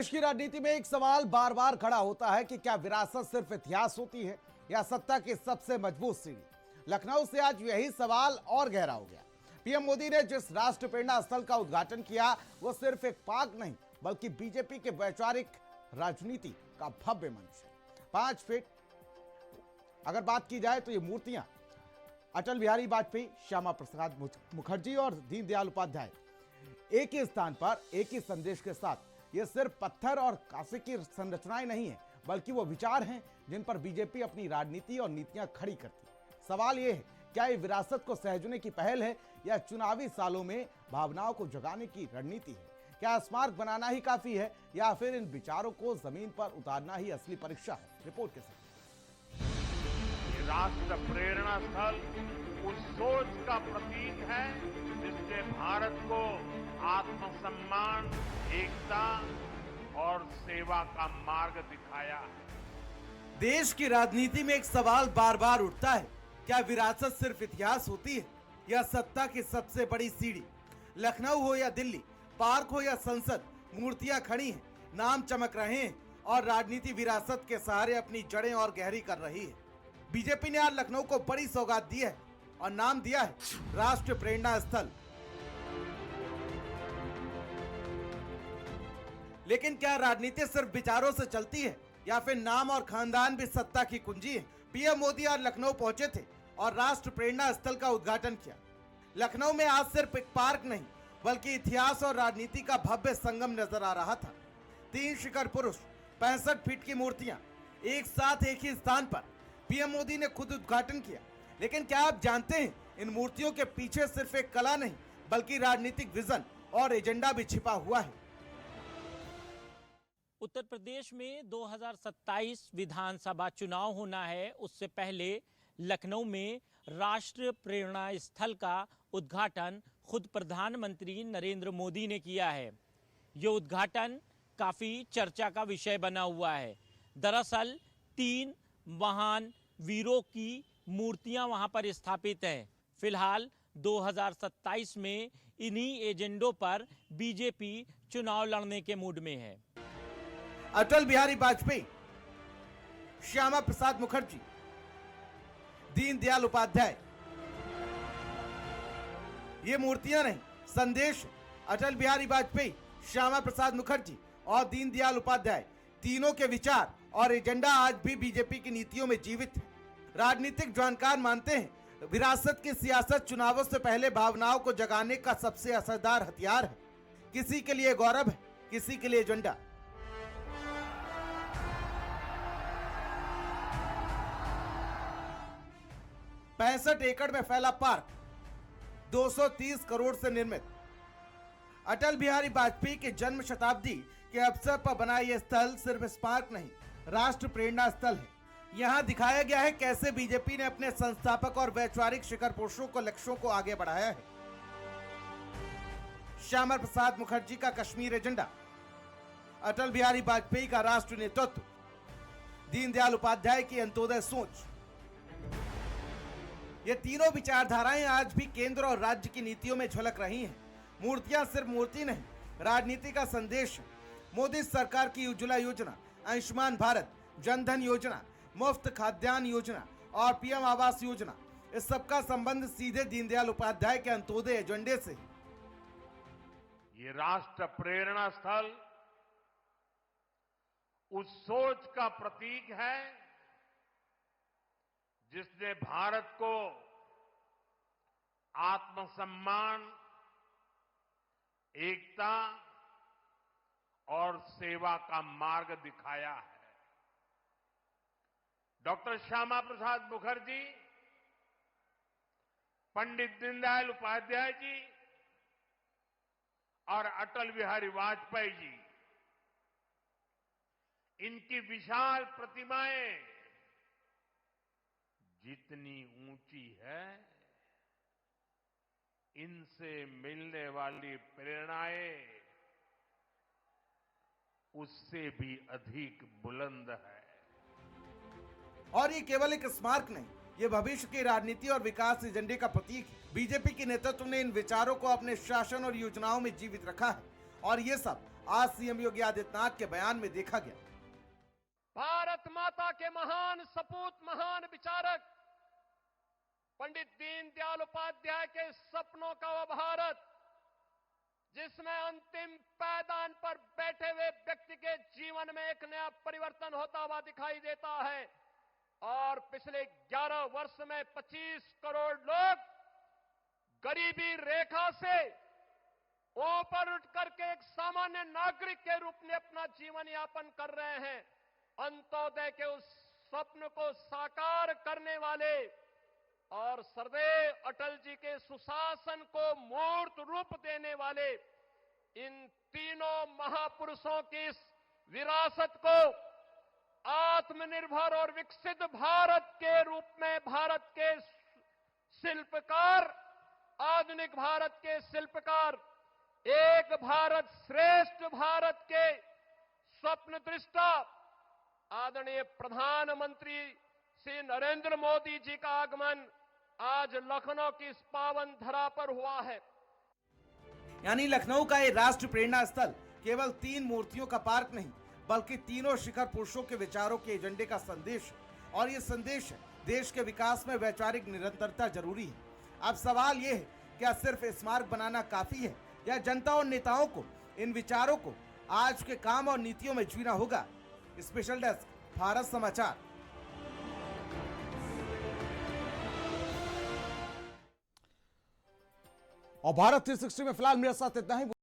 देश की राजनीति में एक सवाल बार बार खड़ा होता है कि क्या विरासत सिर्फ इतिहास होती है या सत्ता की सबसे मजबूत सीढ़ी। लखनऊ से आज यही सवाल और गहरा हो गया। पीएम मोदी ने जिस राष्ट्र प्रेरणा स्थल का उद्घाटन किया वो सिर्फ एक पार्क नहीं बल्कि बीजेपी के वैचारिक राजनीति का भव्य मंच है। 5 फीट अगर बात की जाए तो ये मूर्तियां अटल बिहारी वाजपेयी, श्यामा प्रसाद मुखर्जी और दीनदयाल उपाध्याय एक ही स्थान पर एक ही संदेश के साथ। ये सिर्फ पत्थर और कांसे की संरचनाएं नहीं है बल्कि वो विचार हैं जिन पर बीजेपी अपनी राजनीति और नीतियां खड़ी करती है। सवाल ये है, क्या ये विरासत को सहेजने की पहल है या चुनावी सालों में भावनाओं को जगाने की रणनीति है? क्या स्मारक बनाना ही काफी है या फिर इन विचारों को जमीन पर उतारना ही असली परीक्षा है? रिपोर्ट के साथ। राष्ट्र प्रेरणा स्थल उस सोच का प्रतीक है जिसने भारत को आत्मसम्मान, एकता और सेवा का मार्ग दिखाया है। देश की राजनीति में एक सवाल बार बार उठता है, क्या विरासत सिर्फ इतिहास होती है या सत्ता की सबसे बड़ी सीढ़ी? लखनऊ हो या दिल्ली, पार्क हो या संसद, मूर्तियां खड़ी हैं, नाम चमक रहे हैं और राजनीति विरासत के सहारे अपनी जड़ें और गहरी कर रही है। बीजेपी ने आज लखनऊ को बड़ी सौगात दी है और नाम दिया है राष्ट्र प्रेरणा स्थल। लेकिन क्या राजनीति सिर्फ विचारों से चलती है या फिर नाम और खानदान भी सत्ता की कुंजी है? पीएम मोदी आज लखनऊ पहुंचे थे और राष्ट्र प्रेरणा स्थल का उद्घाटन किया। लखनऊ में आज सिर्फ एक पार्क नहीं बल्कि इतिहास और राजनीति का भव्य संगम नजर आ रहा था। 3 शिखर पुरुष, 65 फीट की मूर्तियां एक साथ एक ही स्थान पर पीएम मोदी ने खुद उद्घाटन किया। लेकिन क्या आप जानते हैं, इन मूर्तियों के पीछे सिर्फ एक कला नहीं बल्कि राजनीतिक विजन और एजेंडा भी छिपा हुआ है। उत्तर प्रदेश में 2027 विधानसभा चुनाव होना है। उससे पहले लखनऊ में राष्ट्र प्रेरणा स्थल का उद्घाटन खुद प्रधानमंत्री नरेंद्र मोदी ने किया है। ये उद्घाटन काफ़ी चर्चा का विषय बना हुआ है। दरअसल 3 महान वीरों की मूर्तियां वहां पर स्थापित हैं। फिलहाल 2027 में इन्हीं एजेंडों पर बीजेपी चुनाव लड़ने के मूड में है। अटल बिहारी वाजपेयी, श्यामा प्रसाद मुखर्जी, दीनदयाल उपाध्याय, ये मूर्तियां नहीं, संदेश। अटल बिहारी वाजपेयी, श्यामा प्रसाद मुखर्जी और दीनदयाल उपाध्याय तीनों के विचार और एजेंडा आज भी बीजेपी की नीतियों में जीवित है। राजनीतिक जानकार मानते हैं विरासत की सियासत चुनावों से पहले भावनाओं को जगाने का सबसे असरदार हथियार है। किसी के लिए गौरव है, किसी के लिए एजेंडा। पैंसठ एकड़ में फैला पार्क 230 करोड़ से निर्मित। अटल बिहारी वाजपेयी के जन्म शताब्दी के अवसर पर बना यह स्थल सिर्फ स्मारक नहीं, राष्ट्र प्रेरणा स्थल है। यहां दिखाया गया है कैसे बीजेपी ने अपने संस्थापक और वैचारिक शिखर पुरुषों को लक्ष्यों को आगे बढ़ाया है। श्यामा प्रसाद मुखर्जी का कश्मीर एजेंडा, अटल बिहारी वाजपेयी का राष्ट्र नेतृत्व, दीनदयाल उपाध्याय की अंत्योदय सोच। ये तीनों विचारधाराएं आज भी केंद्र और राज्य की नीतियों में झलक रही हैं। मूर्तियां सिर्फ मूर्ति नहीं, राजनीति का संदेश है। मोदी सरकार की उज्ज्वला योजना, आयुष्मान भारत, जनधन योजना, मुफ्त खाद्यान्न योजना और पीएम आवास योजना, इस सबका संबंध सीधे दीनदयाल उपाध्याय के अंत्योदय एजेंडे से। ये राष्ट्र प्रेरणा स्थल उस सोच का प्रतीक है जिसने भारत को आत्मसम्मान, एकता और सेवा का मार्ग दिखाया है। डॉक्टर श्यामा प्रसाद मुखर्जी, पंडित दीनदयाल उपाध्याय जी और अटल बिहारी वाजपेयी जी, इनकी विशाल प्रतिमाएं जितनी ऊंची है, इनसे मिलने वाली प्रेरणाएं उससे भी अधिक बुलंद है। और ये केवल एक स्मारक नहीं, ये भविष्य की राजनीति और विकास एजेंडे का प्रतीक है। बीजेपी के नेतृत्व ने इन विचारों को अपने शासन और योजनाओं में जीवित रखा है और ये सब आज सीएम योगी आदित्यनाथ के बयान में देखा गया। भारत माता के महान सपूत, महान विचारक पंडित दीनदयाल उपाध्याय के सपनों का वह भारत जिसमें अंतिम पायदान पर बैठे हुए व्यक्ति के जीवन में एक नया परिवर्तन होता हुआ दिखाई देता है और पिछले 11 वर्ष में 25 करोड़ लोग गरीबी रेखा से ऊपर उठ करके एक सामान्य नागरिक के रूप में अपना जीवन यापन कर रहे हैं। अंत्योदय के उस स्वप्न को साकार करने वाले और सरदेव अटल जी के सुशासन को मूर्त रूप देने वाले इन तीनों महापुरुषों की इस विरासत को आत्मनिर्भर और विकसित भारत के रूप में भारत के शिल्पकार, आधुनिक भारत के शिल्पकार, एक भारत श्रेष्ठ भारत के स्वप्न दृष्टा आदरणीय प्रधानमंत्री श्री नरेंद्र मोदी जी का आगमन आज लखनऊ की इस पावन धरा पर हुआ है। यानी लखनऊ का ये राष्ट्र प्रेरणा स्थल केवल 3 मूर्तियों का पार्क नहीं, बल्कि तीनों शिखर पुरुषों के विचारों के एजेंडे का संदेश है। और ये संदेश है, देश के विकास में वैचारिक निरंतरता जरूरी है। अब सवाल ये है, क्या सिर्फ स्मारक बनाना काफी है या जनता और नेताओं को इन विचारों को आज के काम और नीतियों में जीना होगा? स्पेशल डेस्क, भारत समाचार। और भारत 360 में फिलहाल मेरे साथ इतना ही।